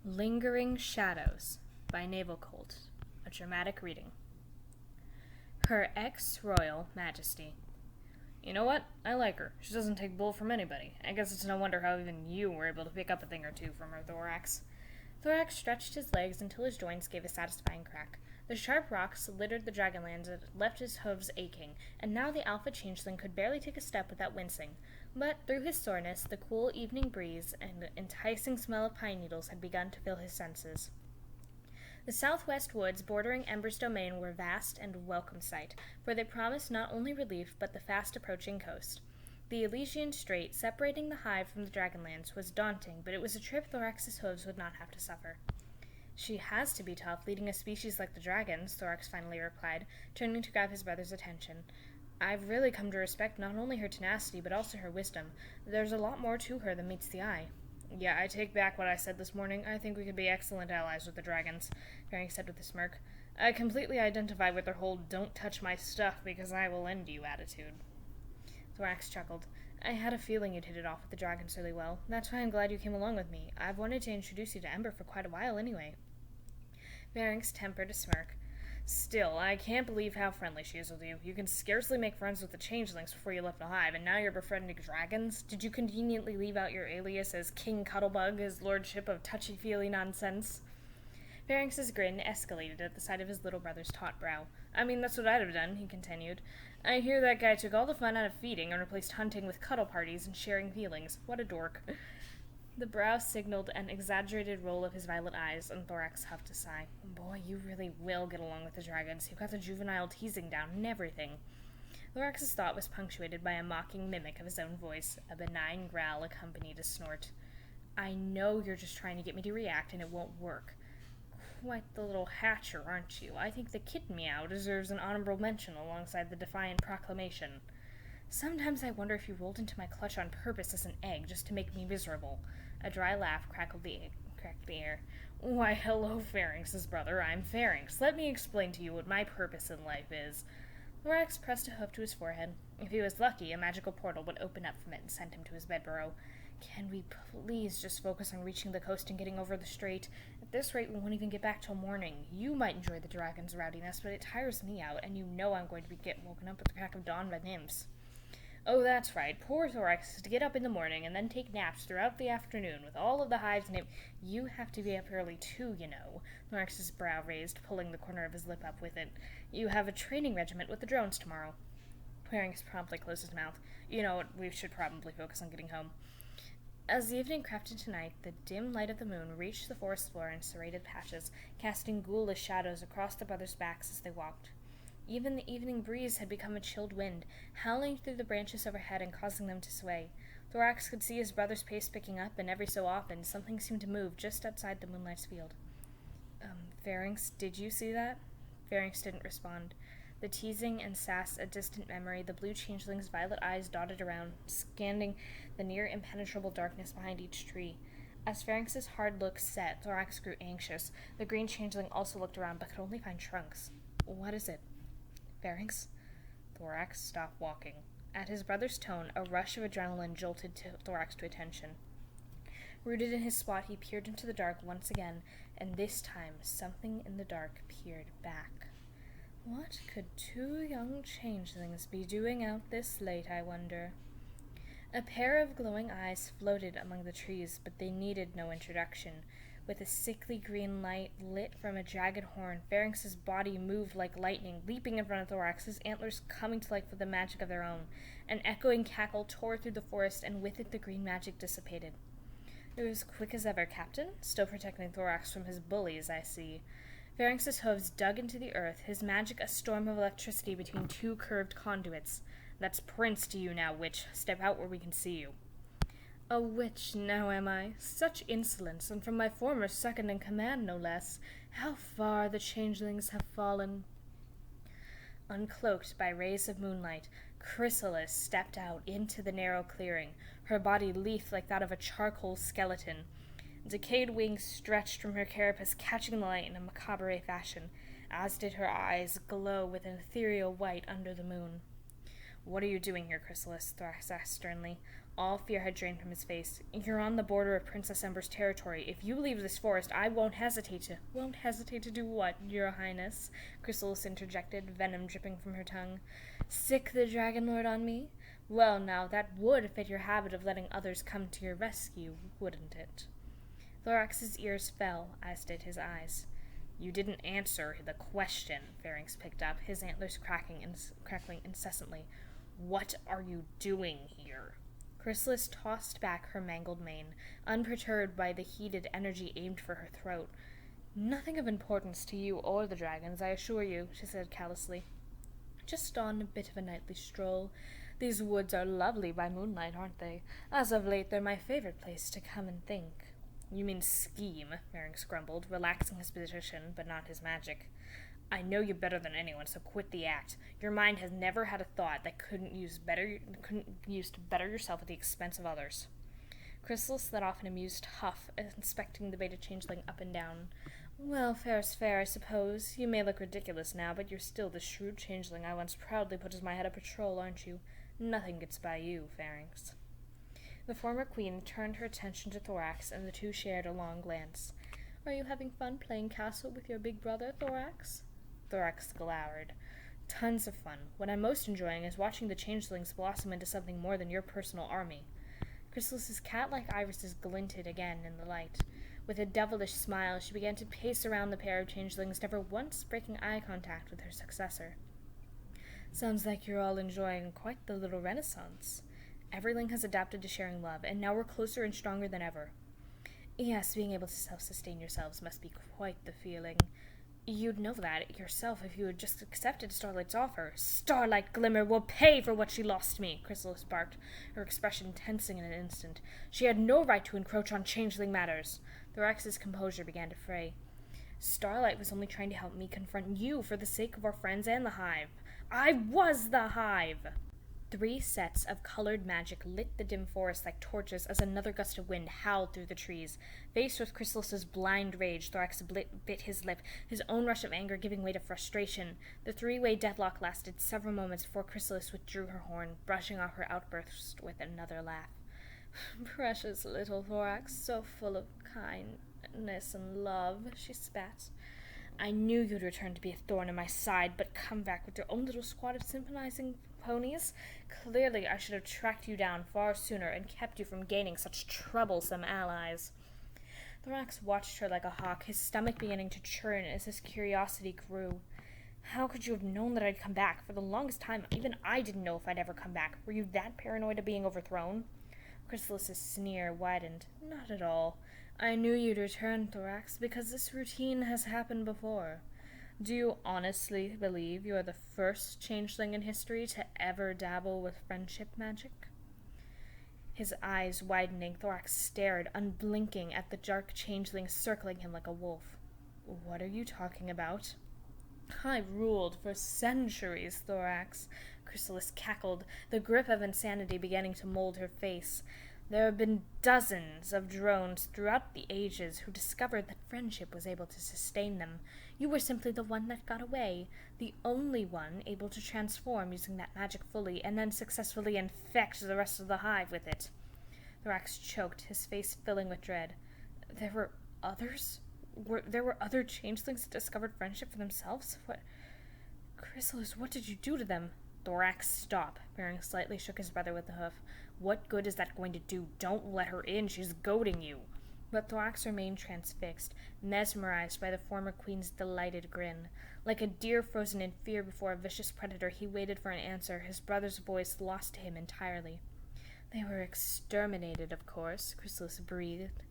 Lingering Shadows by Naval Colt, a dramatic reading. Her ex-royal majesty. You know what? I like her. She doesn't take bull from anybody. I guess it's no wonder how even you were able to pick up a thing or two from her, Thorax. Thorax stretched his legs until his joints gave a satisfying crack. The sharp rocks littered the dragonlands and left his hooves aching, and now the alpha changeling could barely take a step without wincing. But through his soreness, the cool evening breeze and the enticing smell of pine needles had begun to fill his senses. The southwest woods bordering Ember's domain were vast and a welcome sight, for they promised not only relief but the fast-approaching coast. The Elysian Strait, separating the hive from the Dragonlands, was daunting, but it was a trip Thorax's hooves would not have to suffer. She has to be tough, leading a species like the dragons, Thorax finally replied, turning to grab his brother's attention. I've really come to respect not only her tenacity, but also her wisdom. There's a lot more to her than meets the eye. Yeah, I take back what I said this morning. I think we could be excellent allies with the dragons, Pharynx said with a smirk. I completely identify with their whole don't touch my stuff because I will end you attitude. Thorax chuckled. I had a feeling you'd hit it off with the dragons really well. That's why I'm glad you came along with me. I've wanted to introduce you to Ember for quite a while anyway. Pharynx tempered a smirk. Still, I can't believe how friendly she is with you. You can scarcely make friends with the changelings before you left the hive, and now you're befriending dragons? Did you conveniently leave out your alias as King Cuttlebug, his lordship of touchy-feely nonsense? Pharynx's grin escalated at the sight of his little brother's taut brow. I mean, that's what I'd have done, he continued. I hear that guy took all the fun out of feeding and replaced hunting with cuddle parties and sharing feelings. What a dork. The brow signaled an exaggerated roll of his violet eyes, and Thorax huffed a sigh. Boy, you really will get along with the dragons. You've got the juvenile teasing down and everything. Thorax's thought was punctuated by a mocking mimic of his own voice. A benign growl accompanied a snort. I know you're just trying to get me to react, and it won't work. Quite the little hatcher, aren't you? I think the kitten meow deserves an honorable mention alongside the defiant proclamation. Sometimes I wonder if you rolled into my clutch on purpose as an egg just to make me miserable. A dry laugh cracked the air. Why, hello, Pharynx's brother. I'm Pharynx. Let me explain to you what my purpose in life is. Thorax pressed a hoof to his forehead. If he was lucky, a magical portal would open up from it and send him to his bed burrow. Can we please just focus on reaching the coast and getting over the strait? At this rate, we won't even get back till morning. You might enjoy the dragon's rowdiness, but it tires me out, and you know I'm going to get woken up at the crack of dawn by nymphs. Oh, that's right. Poor Thorax has to get up in the morning and then take naps throughout the afternoon with all of the hives and You have to be up early too, you know. Thorax's brow raised, pulling the corner of his lip up with it. You have a training regiment with the drones tomorrow. Pharynx promptly closed his mouth. You know what, we should probably focus on getting home. As the evening crept into night, the dim light of the moon reached the forest floor in serrated patches, casting ghoulish shadows across the brothers' backs as they walked. Even the evening breeze had become a chilled wind, howling through the branches overhead and causing them to sway. Thorax could see his brother's pace picking up, and every so often something seemed to move just outside the moonlight's field. Pharynx, did you see that? Pharynx didn't respond. The teasing and sass a distant memory, the blue changeling's violet eyes dotted around, scanning the near impenetrable darkness behind each tree. As Pharynx's hard look set, Thorax grew anxious. The green changeling also looked around, but could only find trunks. What is it? Pharynx? Thorax stopped walking. At his brother's tone, a rush of adrenaline jolted Thorax to attention. Rooted in his spot, he peered into the dark once again, and this time something in the dark peered back. What could two young changelings be doing out this late, I wonder? A pair of glowing eyes floated among the trees, but they needed no introduction. With a sickly green light lit from a jagged horn, Pharynx's body moved like lightning, leaping in front of Thorax, his antlers coming to life with a magic of their own. An echoing cackle tore through the forest, and with it the green magic dissipated. You're as quick as ever, Captain, still protecting Thorax from his bullies, I see. Pharynx's hooves dug into the earth, his magic a storm of electricity between two curved conduits. That's Prince to you now, witch. Step out where we can see you. A witch now am I? Such insolence, and from my former second-in-command, no less. How far the changelings have fallen. Uncloaked by rays of moonlight, Chrysalis stepped out into the narrow clearing, her body lithe like that of a charcoal skeleton. Decayed wings stretched from her carapace, catching the light in a macabre fashion, as did her eyes glow with an ethereal white under the moon. What are you doing here, Chrysalis? Thorax asked sternly. All fear had drained from his face. You're on the border of Princess Ember's territory. If you leave this forest, I won't hesitate to— Won't hesitate to do what, Your Highness? Chrysalis interjected, venom dripping from her tongue. Sick the Dragon Lord on me? Well, now, that would fit your habit of letting others come to your rescue, wouldn't it? Thorax's ears fell, as did his eyes. You didn't answer the question, Pharynx picked up, his antlers crackling incessantly. What are you doing here? Chrysalis tossed back her mangled mane, unperturbed by the heated energy aimed for her throat. Nothing of importance to you or the dragons, I assure you, she said callously. Just on a bit of a nightly stroll. These woods are lovely by moonlight, aren't they? As of late, they're my favorite place to come and think. You mean scheme, Pharynx grumbled, relaxing his position, but not his magic. I know you better than anyone, so quit the act. Your mind has never had a thought that couldn't use to better yourself at the expense of others. Chrysalis let off an amused huff, inspecting the beta changeling up and down. Well, fair's fair, I suppose. You may look ridiculous now, but you're still the shrewd changeling I once proudly put as my head of patrol, aren't you? Nothing gets by you, Pharynx. The former queen turned her attention to Thorax, and the two shared a long glance. Are you having fun playing castle with your big brother, Thorax? Thorax glowered. Tons of fun. What I'm most enjoying is watching the changelings blossom into something more than your personal army. Chrysalis's cat-like irises glinted again in the light. With a devilish smile, she began to pace around the pair of changelings, never once breaking eye contact with her successor. Sounds like you're all enjoying quite the little renaissance. Everyling has adapted to sharing love, and now we're closer and stronger than ever. Yes, being able to self-sustain yourselves must be quite the feeling. You'd know that yourself if you had just accepted Starlight's offer. Starlight Glimmer will pay for what she lost me, Chrysalis barked, her expression tensing in an instant. She had no right to encroach on changeling matters. Thorax's composure began to fray. Starlight was only trying to help me confront you for the sake of our friends and the Hive. I was the Hive! 3 sets of colored magic lit the dim forest like torches as another gust of wind howled through the trees. Faced with Chrysalis's blind rage, Thorax bit his lip, his own rush of anger giving way to frustration. The 3-way deadlock lasted several moments before Chrysalis withdrew her horn, brushing off her outburst with another laugh. Precious little Thorax, so full of kindness and love, she spat. I knew you'd return to be a thorn in my side, but come back with your own little squad of sympathizing ponies? Clearly I should have tracked you down far sooner and kept you from gaining such troublesome allies. Thorax watched her like a hawk, his stomach beginning to churn as his curiosity grew. How could you have known that I'd come back? For the longest time, even I didn't know if I'd ever come back. Were you that paranoid of being overthrown? Chrysalis's sneer widened. Not at all. I knew you'd return, Thorax, because this routine has happened before. Do you honestly believe you are the first changeling in history to ever dabble with friendship magic? His eyes widening, Thorax stared, unblinking, at the dark changeling circling him like a wolf. What are you talking about? I've ruled for centuries, Thorax, Chrysalis cackled, the grip of insanity beginning to mold her face. There have been dozens of drones throughout the ages who discovered that friendship was able to sustain them. You were simply the one that got away, the only one able to transform using that magic fully, and then successfully infect the rest of the Hive with it. Thorax choked, his face filling with dread. There were others? There were other changelings that discovered friendship for themselves? What? Chrysalis, what did you do to them? Thorax, stop. Pharynx slightly shook his brother with the hoof. What good is that going to do? Don't let her in. She's goading you. But Thorax remained transfixed, mesmerized by the former queen's delighted grin. Like a deer frozen in fear before a vicious predator, he waited for an answer, his brother's voice lost to him entirely. They were exterminated, of course, Chrysalis breathed.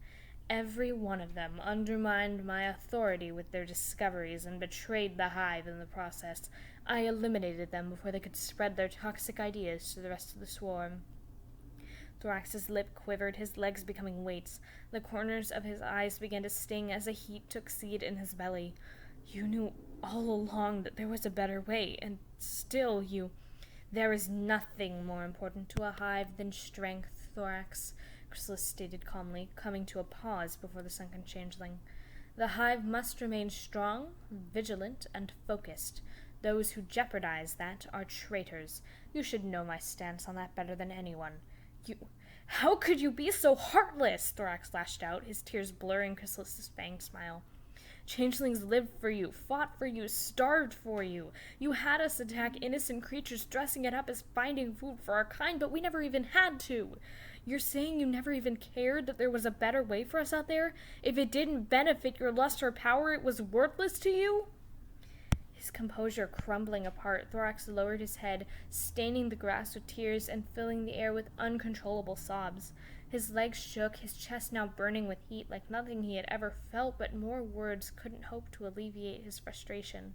Every one of them undermined my authority with their discoveries and betrayed the Hive in the process. I eliminated them before they could spread their toxic ideas to the rest of the swarm. Thorax's lip quivered, his legs becoming weights. The corners of his eyes began to sting as the heat took seed in his belly. You knew all along that there was a better way, and still you— There is nothing more important to a Hive than strength, Thorax, Chrysalis stated calmly, coming to a pause before the sunken changeling. The Hive must remain strong, vigilant, and focused. Those who jeopardize that are traitors. You should know my stance on that better than anyone. How could you be so heartless? Thorax lashed out, his tears blurring Chrysalis's fanged smile. Changelings lived for you, fought for you, starved for you. You had us attack innocent creatures, dressing it up as finding food for our kind, but we never even had to. You're saying you never even cared that there was a better way for us out there? If it didn't benefit your lust for power, it was worthless to you? His composure crumbling apart, Thorax lowered his head, staining the grass with tears and filling the air with uncontrollable sobs. His legs shook, his chest now burning with heat like nothing he had ever felt, but more words couldn't hope to alleviate his frustration.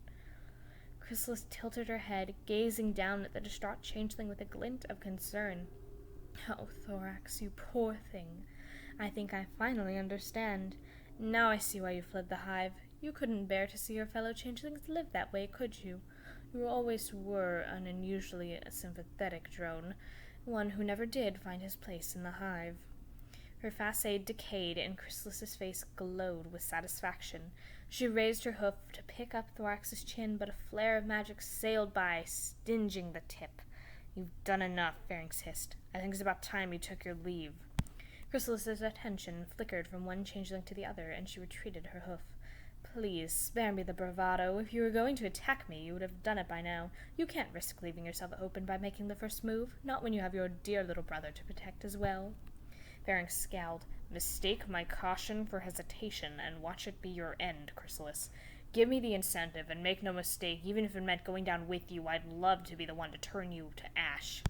Chrysalis tilted her head, gazing down at the distraught changeling with a glint of concern. Oh, Thorax, you poor thing. I think I finally understand. Now I see why you fled the hive. You couldn't bear to see your fellow changelings live that way, could you? You always were an unusually sympathetic drone, one who never did find his place in the hive. Her facade decayed, and Chrysalis's face glowed with satisfaction. She raised her hoof to pick up Thorax's chin, but a flare of magic sailed by, stinging the tip. You've done enough, Pharynx hissed. I think it's about time you took your leave. Chrysalis's attention flickered from one changeling to the other, and she retreated her hoof. Please, spare me the bravado. If you were going to attack me, you would have done it by now. You can't risk leaving yourself open by making the first move, not when you have your dear little brother to protect as well. Pharynx scowled. Mistake my caution for hesitation, and watch it be your end, Chrysalis. Give me the incentive, and make no mistake, even if it meant going down with you, I'd love to be the one to turn you to ash.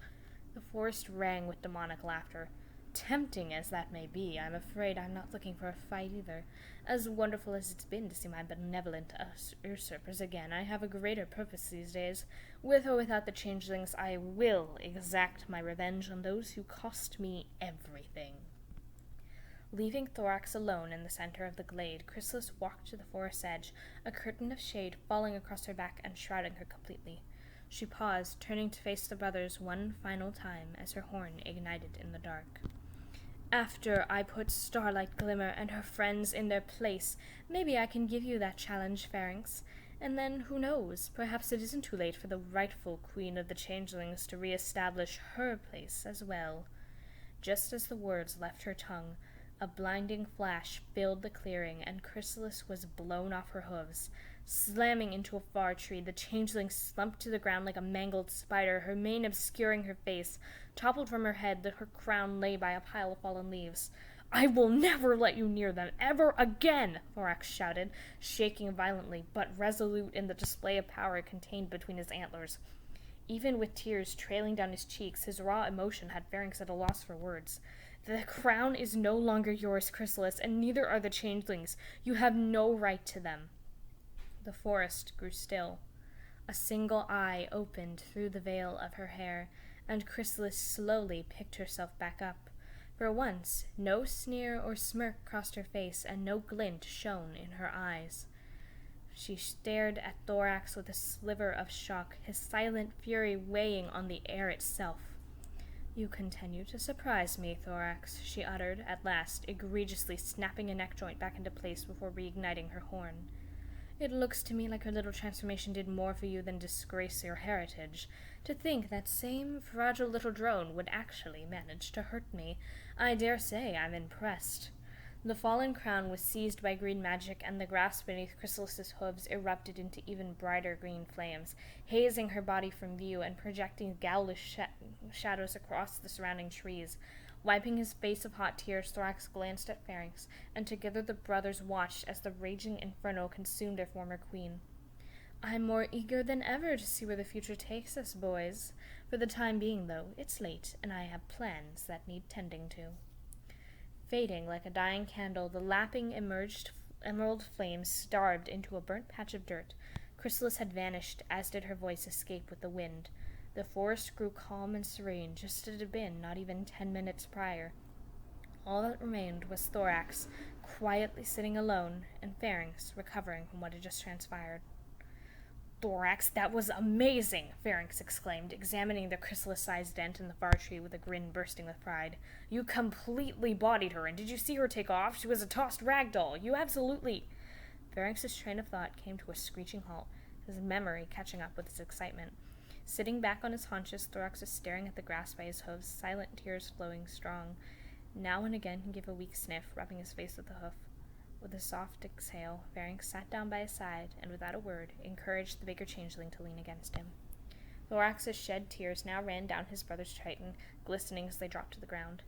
The forest rang with demonic laughter. Tempting as that may be, I'm afraid I'm not looking for a fight either. As wonderful as it's been to see my benevolent usurpers again, I have a greater purpose these days. With or without the changelings, I will exact my revenge on those who cost me everything. Leaving Thorax alone in the center of the glade, Chrysalis walked to the forest's edge, a curtain of shade falling across her back and shrouding her completely. She paused, turning to face the brothers one final time as her horn ignited in the dark. After I put Starlight Glimmer and her friends in their place, maybe I can give you that challenge, Pharynx. And then, who knows, perhaps it isn't too late for the rightful queen of the changelings to re-establish her place as well. Just as the words left her tongue, a blinding flash filled the clearing, and Chrysalis was blown off her hooves. Slamming into a far tree, the changeling slumped to the ground like a mangled spider, her mane obscuring her face. Toppled from her head, her crown lay by a pile of fallen leaves. I will never let you near them, ever again, Thorax shouted, shaking violently, but resolute in the display of power contained between his antlers. Even with tears trailing down his cheeks, his raw emotion had Pharynx at a loss for words. The crown is no longer yours, Chrysalis, and neither are the changelings. You have no right to them. The forest grew still. A single eye opened through the veil of her hair, and Chrysalis slowly picked herself back up. For once, no sneer or smirk crossed her face, and no glint shone in her eyes. She stared at Thorax with a sliver of shock, his silent fury weighing on the air itself. You continue to surprise me, Thorax, she uttered, at last, egregiously snapping a neck joint back into place before reigniting her horn. It looks to me like her little transformation did more for you than disgrace your heritage. To think that same fragile little drone would actually manage to hurt me. I dare say I'm impressed. The fallen crown was seized by green magic, and the grass beneath Chrysalis's hooves erupted into even brighter green flames, hazing her body from view and projecting ghoulish shadows across the surrounding trees. Wiping his face of hot tears, Thorax glanced at Pharynx, and together the brothers watched as the raging inferno consumed their former queen. I'm more eager than ever to see where the future takes us, boys. For the time being, though, it's late, and I have plans that need tending to. Fading like a dying candle, the lapping emerald flames starved into a burnt patch of dirt. Chrysalis had vanished, as did her voice escape with the wind. The forest grew calm and serene, just as it had been not even 10 minutes prior. All that remained was Thorax, quietly sitting alone, and Pharynx, recovering from what had just transpired. Thorax, that was amazing, Pharynx exclaimed, examining the chrysalis-sized dent in the far tree with a grin bursting with pride. You completely bodied her, and did you see her take off? She was a tossed rag doll. You absolutely... Pharynx's train of thought came to a screeching halt. his memory catching up with his excitement. Sitting back on his haunches, Thorax was staring at the grass by his hooves, silent tears flowing strong. Now and again he gave a weak sniff, rubbing his face with the hoof. With a soft exhale, Pharynx sat down by his side, and without a word, encouraged the bigger changeling to lean against him. Thorax's shed tears now ran down his brother's triton, glistening as they dropped to the ground.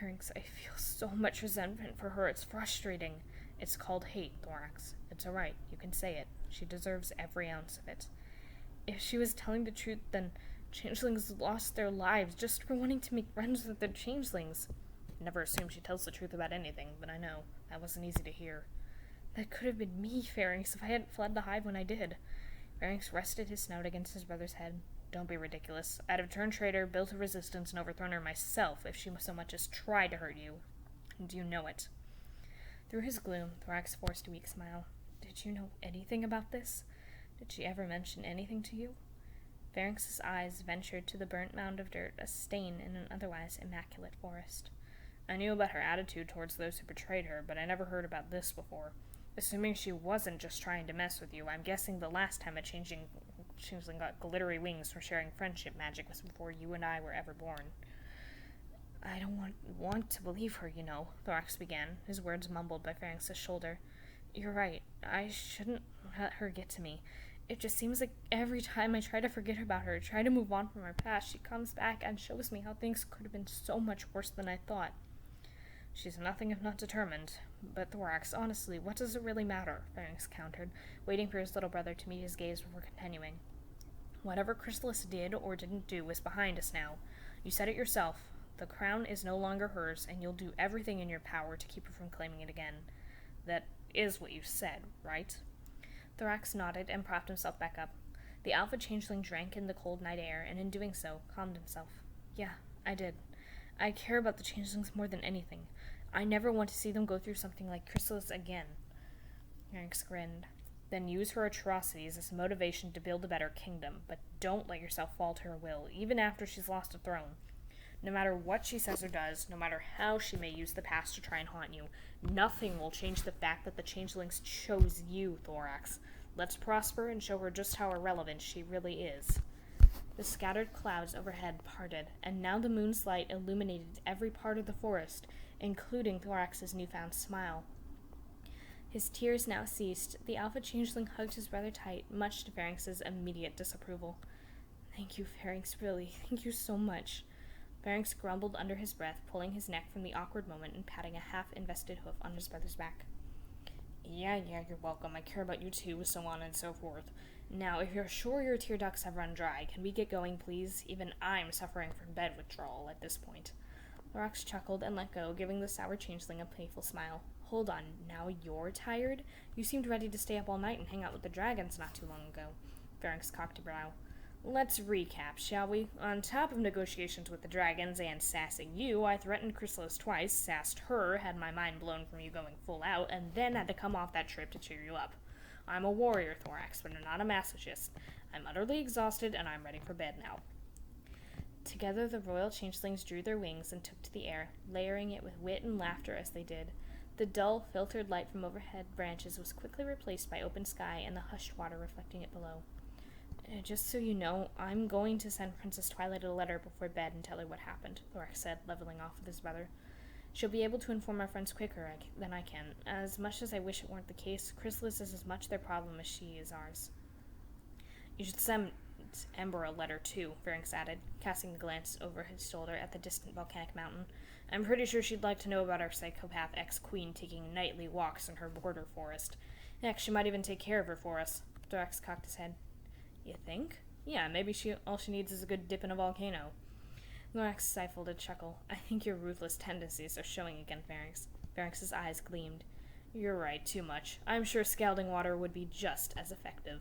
Pharynx, I feel so much resentment for her, it's frustrating. It's called hate, Thorax. It's all right, you can say it. She deserves every ounce of it. If she was telling the truth, then changelings lost their lives just for wanting to make friends with their changelings. I never assumed she tells the truth about anything, but I know. That wasn't easy to hear. That could have been me, Pharynx, if I hadn't fled the hive when I did. Pharynx rested his snout against his brother's head. Don't be ridiculous. I'd have turned traitor, built a resistance, and overthrown her myself if she so much as tried to hurt you. And you know it. Through his gloom, Thorax forced a weak smile. Did you know anything about this? Did she ever mention anything to you? Pharynx's eyes ventured to the burnt mound of dirt, a stain in an otherwise immaculate forest. I knew about her attitude towards those who betrayed her, but I never heard about this before. Assuming she wasn't just trying to mess with you, I'm guessing the last time a changeling got glittery wings for sharing friendship magic was before you and I were ever born. I don't want to believe her, you know, Thorax began, his words mumbled by Pharynx's shoulder. You're right. I shouldn't let her get to me. It just seems like every time I try to forget about her, try to move on from her past, she comes back and shows me how things could have been so much worse than I thought. She's nothing if not determined. But Thorax, honestly, what does it really matter? Pharynx countered, waiting for his little brother to meet his gaze before continuing. Whatever Chrysalis did or didn't do is behind us now. You said it yourself. The crown is no longer hers, and you'll do everything in your power to keep her from claiming it again. That is what you said, right? Thorax nodded and propped himself back up. The alpha changeling drank in the cold night air, and in doing so, calmed himself. Yeah, I did. I care about the changelings more than anything. I never want to see them go through something like Chrysalis again. Pharynx grinned. Then use her atrocities as motivation to build a better kingdom, but don't let yourself fall to her will, even after she's lost a throne. No matter what she says or does, no matter how she may use the past to try and haunt you, nothing will change the fact that the changelings chose you, Thorax. Let's prosper and show her just how irrelevant she really is. The scattered clouds overhead parted, and now the moon's light illuminated every part of the forest, including Thorax's newfound smile. His tears now ceased. The alpha changeling hugged his brother tight, much to Pharynx's immediate disapproval. Thank you, Pharynx, really. Thank you so much. Pharynx grumbled under his breath, pulling his neck from the awkward moment and patting a half-invested hoof on his brother's back. Yeah, you're welcome. I care about you too, so on and so forth. Now, if you're sure your tear ducts have run dry, can we get going, please? Even I'm suffering from bed withdrawal at this point. Thorax chuckled and let go, giving the sour changeling a playful smile. Hold on, now you're tired? You seemed ready to stay up all night and hang out with the dragons not too long ago. Pharynx cocked a brow. Let's recap, shall we? On top of negotiations with the dragons and sassing you, I threatened Chrysalis twice, sassed her, had my mind blown from you going full out, and then had to come off that trip to cheer you up. I'm a warrior, Thorax, but I'm not a masochist. I'm utterly exhausted, and I'm ready for bed now. Together the royal changelings drew their wings and took to the air, layering it with wit and laughter as they did. The dull, filtered light from overhead branches was quickly replaced by open sky and the hushed water reflecting it below. Just so you know, I'm going to send Princess Twilight a letter before bed and tell her what happened, Thorax said, leveling off with his brother. She'll be able to inform our friends quicker than I can. As much as I wish it weren't the case, Chrysalis is as much their problem as she is ours. You should send Ember a letter, too, Pharynx added, casting a glance over his shoulder at the distant volcanic mountain. I'm pretty sure she'd like to know about our psychopath ex-queen taking nightly walks in her border forest. Heck, she might even take care of her for us. Thorax cocked his head. You think? Yeah, maybe all she needs is a good dip in a volcano. Thorax stifled a chuckle. I think your ruthless tendencies are showing again, Pharynx. Pharynx's eyes gleamed. You're right, too much. I'm sure scalding water would be just as effective.